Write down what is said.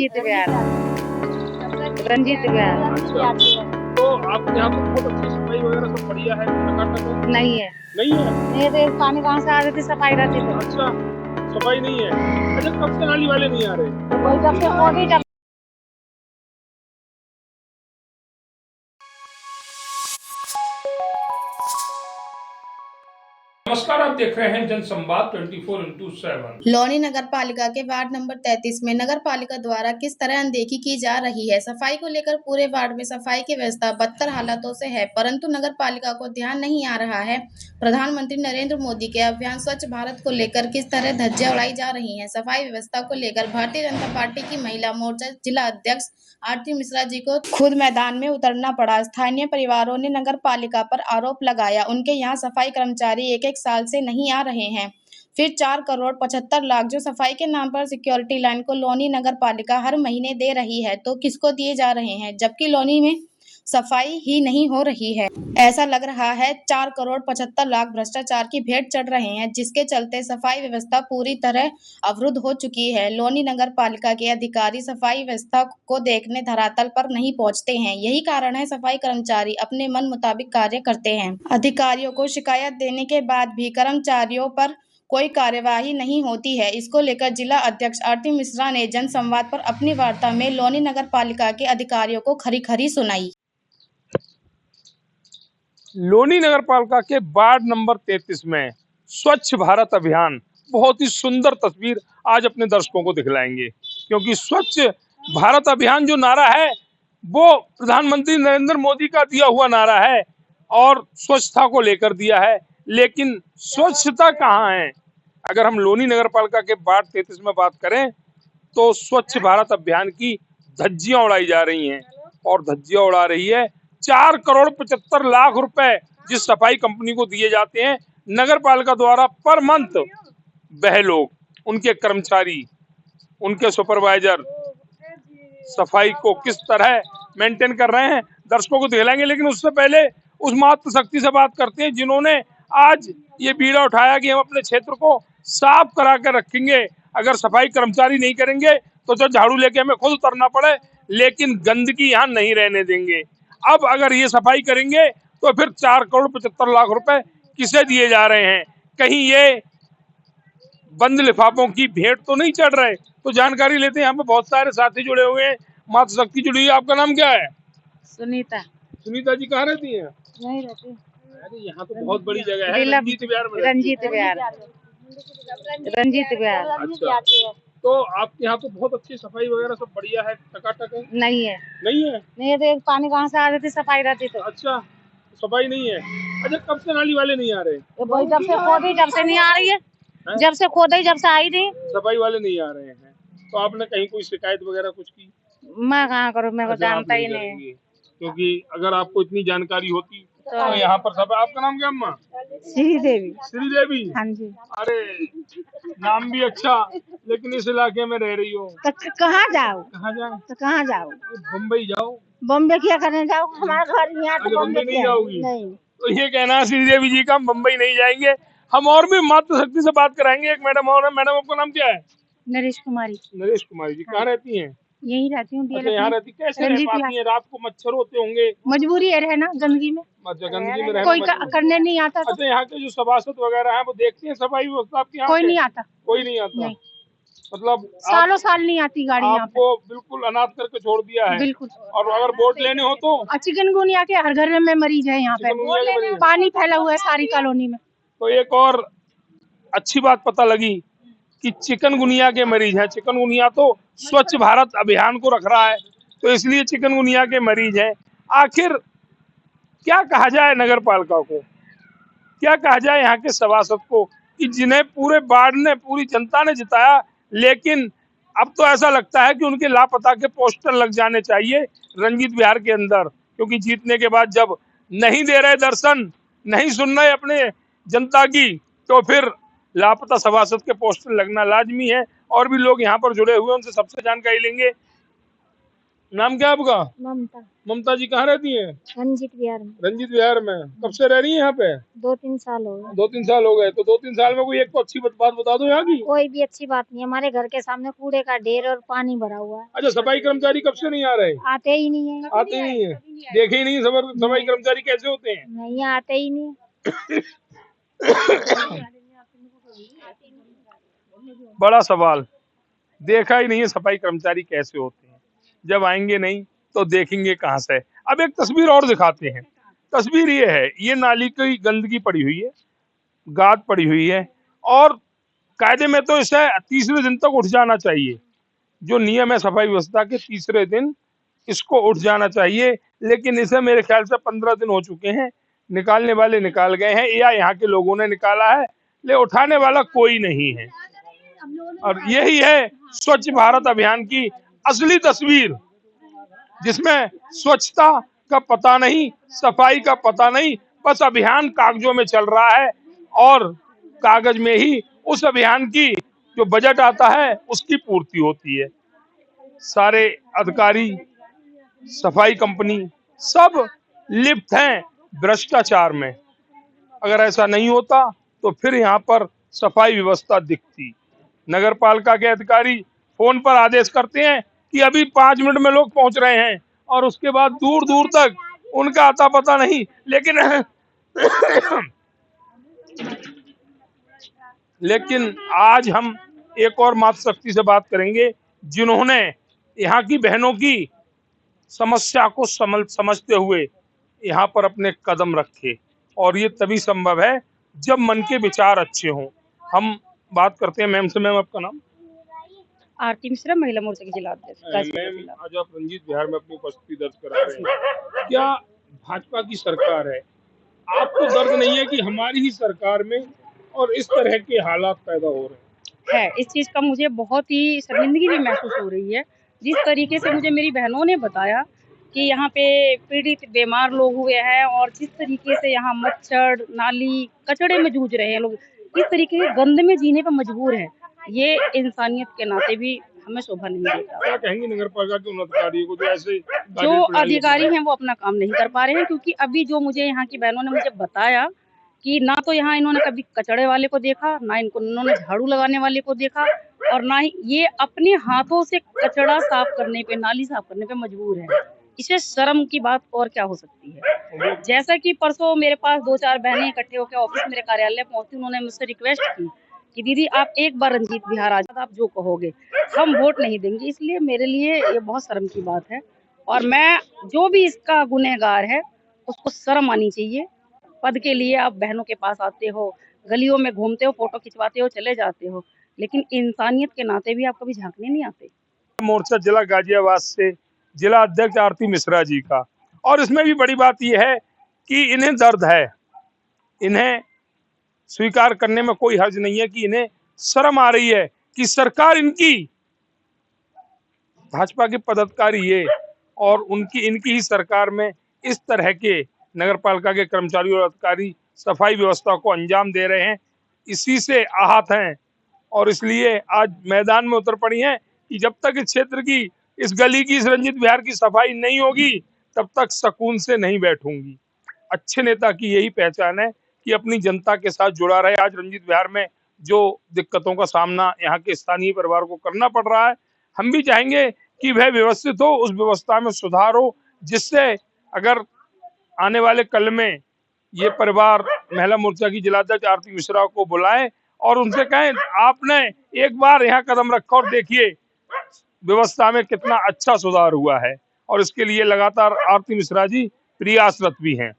रंजीत बिहार। रंजीत बिहार। अच्छा, तो आपके यहाँ तो बहुत अच्छी सफाई वगैरह सब बढ़िया है, टकाटक है? नहीं है। नहीं है? नहीं तो पानी कहाँ से आ रही थी, सफाई रहती तो। अच्छा, सफाई नहीं है। अच्छा, कब से नाली वाले नहीं आ रहे? वही जब से मोदी जब नमस्कार, आप देख रहे हैं जनसंवाद 24x7। लौनी नगर पालिका के वार्ड नंबर 33 में नगर पालिका द्वारा किस तरह अनदेखी की जा रही है। सफाई को लेकर पूरे वार्ड में सफाई की व्यवस्था बदतर हालातों से है, परंतु नगर पालिका को ध्यान नहीं आ रहा है। प्रधानमंत्री नरेंद्र मोदी के अभियान स्वच्छ भारत को लेकर किस तरह धज्जियां उड़ाई जा रही हैं। सफाई व्यवस्था को लेकर भारतीय जनता पार्टी की महिला मोर्चा जिला अध्यक्ष आरती मिश्रा जी को खुद मैदान में उतरना पड़ा। स्थानीय परिवारों ने नगर पालिका पर आरोप लगाया, उनके यहाँ सफाई कर्मचारी एक साल से नहीं आ रहे हैं। फिर 4,75,00,000 जो सफाई के नाम पर सिक्योरिटी लाइन को लौनी नगर पालिका हर महीने दे रही है, तो किसको दिए जा रहे हैं, जबकि लौनी में सफाई ही नहीं हो रही है। ऐसा लग रहा है 4,75,00,000 भ्रष्टाचार की भेंट चढ़ रहे हैं, जिसके चलते सफाई व्यवस्था पूरी तरह अवरुद्ध हो चुकी है। लौनी नगर पालिका के अधिकारी सफाई व्यवस्था को देखने धरातल पर नहीं पहुंचते हैं। यही कारण है सफाई कर्मचारी अपने मन मुताबिक कार्य करते हैं। अधिकारियों को शिकायत देने के बाद भी कर्मचारियों पर कोई कार्यवाही नहीं होती है। इसको लेकर जिला अध्यक्ष आरती मिश्रा ने जनसंवाद पर अपनी वार्ता में लौनी नगर पालिका के अधिकारियों को खरी-खरी सुनाई। लोनी नगर पालिका के वार्ड नंबर 33 में स्वच्छ भारत अभियान, बहुत ही सुंदर तस्वीर आज अपने दर्शकों को दिखलाएंगे, क्योंकि स्वच्छ भारत अभियान जो नारा है वो प्रधानमंत्री नरेंद्र मोदी का दिया हुआ नारा है और स्वच्छता को लेकर दिया है, लेकिन स्वच्छता कहाँ है। अगर हम लोनी नगर पालिका के वार्ड 33 में बात करें तो स्वच्छ भारत अभियान की धज्जियां उड़ाई जा रही हैं और धज्जियां उड़ा रही है 4,75,00,000 रुपए जिस सफाई कंपनी को दिए जाते हैं नगर पालिका द्वारा पर मंथ। वह लोग, उनके कर्मचारी, उनके सुपरवाइजर सफाई को किस तरह मेंटेन कर रहे हैं दर्शकों को दिखलाएंगे, लेकिन उससे पहले उस मातृशक्ति से बात करते हैं जिन्होंने आज ये बीड़ा उठाया कि हम अपने क्षेत्र को साफ करा कर रखेंगे। अगर सफाई कर्मचारी नहीं करेंगे तो झाड़ू लेके हमें खुद उतरना पड़े, लेकिन गंदगी यहाँ नहीं रहने देंगे। अब अगर ये सफाई करेंगे तो फिर 4,75,00,000 रुपए किसे दिए जा रहे हैं, कहीं ये बंद लिफाफों की भेंट तो नहीं चढ़ रहे। तो जानकारी लेते हैं, यहाँ पे बहुत सारे साथी जुड़े हुए हैं, मातृशक्ति जुड़ी है। आपका नाम क्या है? सुनीता। सुनीता जी कहाँ रहती हैं? नहीं रहती। अरे यहाँ तो बहुत बड़ी जगह है, रंजीत बिहार में। रंजीत बिहार। रंजीत बिहार। अच्छा, तो आपके यहाँ तो बहुत अच्छी सफाई वगैरह सब बढ़िया है, टकाटक है? नहीं है। नहीं है? नहीं तो पानी कहाँ से आ रही थी, सफाई रहती तो। अच्छा, सफाई नहीं है। अच्छा, कब से नाली वाले नहीं आ रहे? वही जब से खोदी जब से नहीं आ रही है, जब से खोदी जब से आई थी सफाई वाले नहीं आ रहे हैं। तो आपने कहीं कोई शिकायत वगैरह कुछ की? मैं कहाँ करूँ, मेरे को अच्छा, आप जानता ही नहीं करेंगे, क्योंकि अगर आपको इतनी जानकारी होती तो यहाँ पर सब। आपका नाम क्या अम्मा? श्रीदेवी। श्रीदेवी। हाँ जी। अरे नाम भी अच्छा, लेकिन इस इलाके में रह रही हो। तो कहाँ जाओ? कहाँ जाए? तो कहाँ जाओ? मुंबई जाओ। बॉम्बे क्या करने जाओ? हमारा घर यहाँ तो बॉम्बे नहीं जाओगी? नहीं। तो ये कहना है श्रीदेवी जी का, हम मुंबई नहीं जाएंगे। हम और भी मातृशक्ति से बात कराएंगे। एक मैडम और है। मैडम आपका नाम क्या है? नरेश कुमारी। नरेश कुमारी जी कहाँ रहती हैं? यही रहती हूँ। अच्छा, यहाँ रहती। कैसे रह पाती हैं? रात को मच्छर होते होंगे? मजबूरी है रहना गंदगी में। अच्छा, गंदगी में रहना कोई करने नहीं आता। अच्छा, यहाँ के जो सभासद वगैरह हैं वो देखते हैं सफाई व्यवस्था आपके यहाँ? कोई नहीं आता। कोई नहीं आता? नहीं। मतलब सालों साल नहीं आती गाड़ी यहाँ पे। आपको बिल्कुल अनाथ करके छोड़ दिया है? बिल्कुल। और अगर वोट लेने हो तो? चिकनगुनिया के हर घर में मरीज है यहाँ पे, पानी फैला हुआ है सारी कॉलोनी में। तो एक और अच्छी बात पता लगी कि चिकनगुनिया के मरीज हैं। चिकनगुनिया तो स्वच्छ भारत अभियान को रख रहा है, तो इसलिए चिकनगुनिया के मरीज हैं। आखिर क्या कहा जाए नगर पालिका को, क्या कहा जाए यहाँ के सभासद को, कि जिन्हें पूरे वार्ड ने, पूरी जनता ने जिताया, लेकिन अब तो ऐसा लगता है कि उनके लापता के पोस्टर लग जाने चाहिए रंजीत बिहार के अंदर, क्योंकि जीतने के बाद जब नहीं दे रहे दर्शन, नहीं सुन रहे अपने जनता की, तो फिर लापता सभासद के पोस्टर लगना लाजमी है। और भी लोग यहाँ पर जुड़े हुए हैं, उनसे सबसे जानकारी लेंगे। नाम क्या है आपका? ममता। ममता जी कहाँ रहती हैं? रंजीत विहार में। रंजीत विहार में। कब से रह रही हैं यहाँ पे? 2-3 साल हो गए। 2-3 साल हो गए। तो 2-3 साल में कोई एक तो अच्छी बात बता दो यहाँ की। कोई भी अच्छी बात नहीं, हमारे घर के सामने कूड़े का ढेर और पानी भरा हुआ है। अच्छा, सफाई कर्मचारी कब से नहीं आ रहे? आते ही नहीं है। आते ही नहीं है। देखे ही नहीं सफाई कर्मचारी कैसे होते हैं? नहीं आते ही नहीं। बड़ा सवाल, देखा ही नहीं है सफाई कर्मचारी कैसे होते हैं। जब आएंगे नहीं तो देखेंगे कहाँ से। अब एक तस्वीर और दिखाते हैं। तस्वीर ये है, ये नाली की गंदगी पड़ी हुई है, गाद पड़ी हुई है, और कायदे में तो इसे तीसरे दिन तक उठ जाना चाहिए। जो नियम है सफाई व्यवस्था के, तीसरे दिन इसको उठ जाना चाहिए, लेकिन इसे मेरे ख्याल से 15 दिन हो चुके हैं। निकालने वाले निकाल गए हैं या यहाँ के लोगों ने निकाला है, ले उठाने वाला कोई नहीं है। और यही है स्वच्छ भारत अभियान की असली तस्वीर, जिसमें स्वच्छता का पता नहीं, सफाई का पता नहीं, बस अभियान कागजों में चल रहा है और कागज में ही उस अभियान की जो बजट आता है उसकी पूर्ति होती है। सारे अधिकारी, सफाई कंपनी सब लिप्त हैं भ्रष्टाचार में। अगर ऐसा नहीं होता तो फिर यहाँ पर सफाई व्यवस्था दिखती। नगर पालिका के अधिकारी फोन पर आदेश करते हैं कि अभी 5 मिनट में लोग पहुंच रहे हैं, और उसके बाद दूर दूर तक उनका आता पता नहीं। लेकिन आज हम एक और मातृशक्ति से बात करेंगे जिन्होंने यहाँ की बहनों की समस्या को समझते हुए यहाँ पर अपने कदम रखे, और ये तभी संभव है जब मन के विचार अच्छे हों। हम बात करते हैं मैम से। मैम, आपका नाम? आरती मिश्रा, महिला मोर्चा की जिला अध्यक्ष। मैम, आज आप रंजीत विहार में अपनी उपस्थिति दर्ज करा रहे हैं। क्या भाजपा की सरकार है, आपको दर्द नहीं है कि हमारी ही सरकार में और इस तरह के हालात पैदा हो रहे हैं? इस चीज का मुझे बहुत ही शर्मिंदगी भी महसूस हो रही है। जिस तरीके से मुझे मेरी बहनों ने बताया कि यहाँ पे पीड़ित बीमार लोग हुए हैं, और जिस तरीके से यहाँ मच्छर, नाली, कचड़े में जूझ रहे हैं लोग, इस तरीके के गंद में जीने पर मजबूर हैं, ये इंसानियत के नाते भी हमें शोभा नहीं देता। क्या कहेंगे नगर पालिका के उन अधिकारियों को जो अधिकारी हैं वो अपना काम नहीं कर पा रहे हैं? क्योंकि अभी जो मुझे यहाँ की बहनों ने मुझे बताया कि ना तो यहाँ इन्होंने कभी कचड़े वाले को देखा, ना इन्होंने झाड़ू लगाने वाले को देखा, और ना ही ये अपने हाथों से कचड़ा साफ करने पे, नाली साफ करने पे मजबूर है। इसे शर्म की बात और क्या हो सकती है। जैसा कि परसों मेरे पास 2-4 बहनें इकट्ठे होकर ऑफिस मेरे कार्यालय पहुंची, उन्होंने मुझसे रिक्वेस्ट की कि दीदी आप एक बार रंजीत विहार आ जाओ, आप जो कहोगे हम वोट नहीं देंगे। इसलिए मेरे लिए ये बहुत शर्म की बात है, और मैं जो भी इसका गुनहगार है उसको शर्म आनी चाहिए। पद के लिए आप बहनों के पास आते हो, गलियों में घूमते हो, फोटो खिंचवाते हो, चले जाते हो, लेकिन इंसानियत के नाते भी आप कभी झांकने नहीं आते। मोर्चा जिला गाजियाबाद से जिला अध्यक्ष आरती मिश्रा जी का, और इसमें भी बड़ी बात यह है कि इन्हें दर्द है, इन्हें स्वीकार करने में कोई हर्ज नहीं है कि इन्हें शर्म आ रही है कि सरकार इनकी, भाजपा के पदाधिकारी ये और इनकी ही सरकार में इस तरह के नगर पालिका के कर्मचारी और अधिकारी सफाई व्यवस्था को अंजाम दे रहे हैं। इसी से आहत हैं, और इसलिए आज मैदान में उतर पड़ी हैं कि जब तक इस क्षेत्र की, इस गली की, इस रंजीत विहार की सफाई नहीं होगी तब तक सुकून से नहीं बैठूंगी। अच्छे नेता की यही पहचान है कि अपनी जनता के साथ जुड़ा रहे। आज रंजीत विहार में जो दिक्कतों का सामना यहाँ के स्थानीय परिवार को करना पड़ रहा है, हम भी चाहेंगे कि वह व्यवस्थित हो, उस व्यवस्था में सुधार हो, जिससे अगर आने वाले कल में ये परिवार महिला मोर्चा की जिलाध्यक्ष आरती मिश्रा को बुलाएं और उनसे कहें आपने एक बार यहाँ कदम रखा और देखिए व्यवस्था में कितना अच्छा सुधार हुआ है, और इसके लिए लगातार आरती मिश्रा जी प्रयासरत भी हैं।